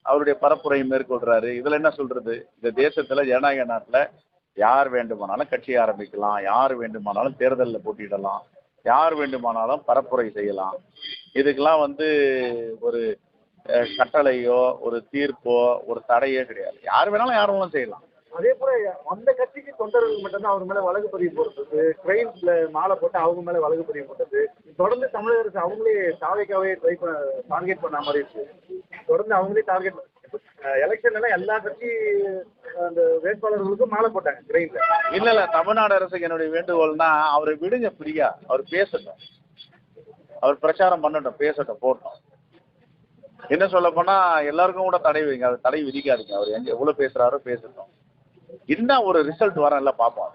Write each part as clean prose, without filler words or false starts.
அவருடைய பரப்புரை மேற்கொள்றாரு. இதுல என்ன சொல்றது? இந்த தேசத்துல ஜனநாயக நாட்டுல யார் வேண்டுமானாலும் கட்சி ஆரம்பிக்கலாம், யார் வேண்டுமானாலும் தேர்தலில் போட்டியிடலாம், யார் வேண்டுமானாலும் பரப்புரை செய்யலாம். இதுக்கெல்லாம் ஒரு கட்டளையோ ஒரு தீர்ப்போ ஒரு தடையோ கிடையாது. யார் வேணாலும் யார் வேணாலும் செய்யலாம். அதே போல அந்த கட்சிக்கு தொண்டர்கள் மட்டும்தான் அவர் மேல வழக்கு பதிவு போடுறது, கிரைம்ஸ்ல மாலை போட்டு அவங்க மேல வழக்கு பதிவு போட்டது, தொடர்ந்து தமிழக அரசு அவங்களே தாவேக்காவே டார்கெட் பண்ண மாதிரி இருக்கு. தொடர்ந்து அவங்களே டார்கெட் எலெக்ஷன் எல்லாம் எல்லா கட்சி அந்த வேட்பாளர்களுக்கும் மாலை போட்டாங்க கிரைம்ல. இல்ல தமிழ்நாடு அரசுக்கு என்னுடைய வேண்டுகோள்னா அவரை விடுங்க ஃப்ரீயா, அவர் பேசட்டும், அவர் பிரச்சாரம் பண்ணட்டும், பேசட்டும், போட்டோம். என்ன சொல்ல போனா எல்லாருக்கும் கூட தடை வைங்க, அது தடை விதிக்காதீங்க. அவர் எவ்வளவு பேசுறாரோ பேசட்டும். என்ன ஒரு ரிசல்ட் வரல பார்ப்போம்.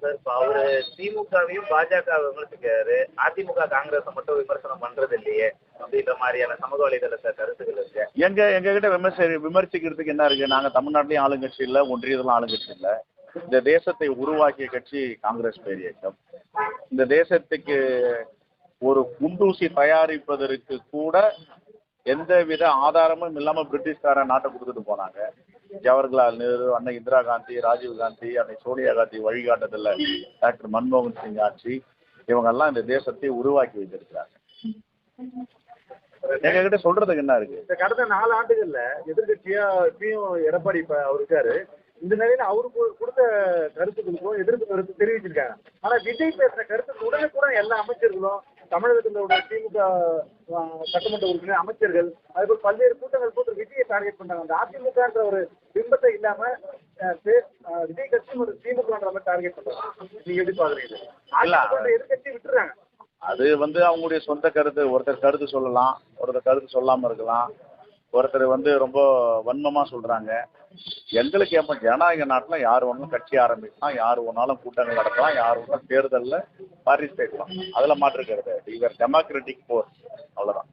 சார் இப்போ அவரு திமுகவையும் பாஜக விமர்சிக்கிறாரு, அதிமுக காங்கிரஸை மட்டும் விமர்சனம் பண்றது இல்லையே அப்படின்ற மாதிரியான சமூக வலைதள கருத்துக்கள் இருக்கு. எங்க கிட்ட விமர்சிக்கிறதுக்கு என்ன இருக்கு? நாங்க தமிழ்நாட்டிலையும் ஆளுங்கட்சி இல்லை, ஒன்றியத்திலும் ஆளுங்கட்சி இல்லை. இந்த தேசத்தை உருவாக்கிய கட்சி காங்கிரஸ் பேரியக்கம். இந்த தேசத்துக்கு ஒரு குண்டூசி தயாரிப்பதற்கு கூட எந்தவித ஆதாரமும் இல்லாம பிரிட்டிஷ்காரன் நாட்டை கொடுத்துட்டு போனாங்க. ஜவஹர்லால் நேரு, அன்னை இந்திரா காந்தி, ராஜீவ் காந்தி, அன்னை சோனியா காந்தி வழிகாட்டுதல்ல டாக்டர் மன்மோகன் சிங் ஆட்சி, இவங்கெல்லாம் இந்த தேசத்தை உருவாக்கி வைத்திருக்கிறாங்க. எங்க கிட்ட சொல்றதுக்கு என்ன இருக்கு? இந்த கடந்த 4 ஆண்டுகள்ல எதிர்கட்சியா இப்பயும் எடப்பாடி அவர் இருக்காரு. இந்த நிலையில அவருக்கு கொடுத்த கருத்துக்களுக்கும் எதிர்ப்பு கருத்து தெரிவிச்சிருக்காங்க. ஆனா விஜய் பேசுற கருத்துக்கு உடனுக்குடன் எல்லா அமைச்சர்களும், தமிழகத்திலோட திமுக சட்டமன்ற உறுப்பினர், அமைச்சர்கள், அதுபோல் பல்வேறு கூட்டங்கள் போட்டு விஜயை டார்கெட் பண்ணாங்க. அந்த அதிமுகன்ற ஒரு பிம்பத்தை இல்லாம விஜய் கட்சி ஒரு திமுகன்ற மாதிரி டார்கெட் பண்றாங்க. நீங்க எப்படி பாக்குறீங்க? எதிர்கட்சி விட்டுறாங்க. அது அவங்களுடைய சொந்த கருத்து. ஒருத்தர் கருத்து சொல்லலாம், ஒருத்தர் கருத்து சொல்லாம இருக்கலாம். ஒருத்தர் ரொம்ப வன்மமா சொல்றாங்க. எங்களுக்கு எப்ப ஜனநாயக நாட்டுல யார் ஒன்றும் கட்சி ஆரம்பிக்கலாம், யார் ஒன்னாலும் கூட்டங்கள் நடத்தலாம், யார் ஒன்றும் தேர்தலில் பார்ட்டிசிபேட் பண்ணலாம். அதுல மாற்று கருத்து. டெமோக்ராட்டிக் போர், அவ்வளவுதான்.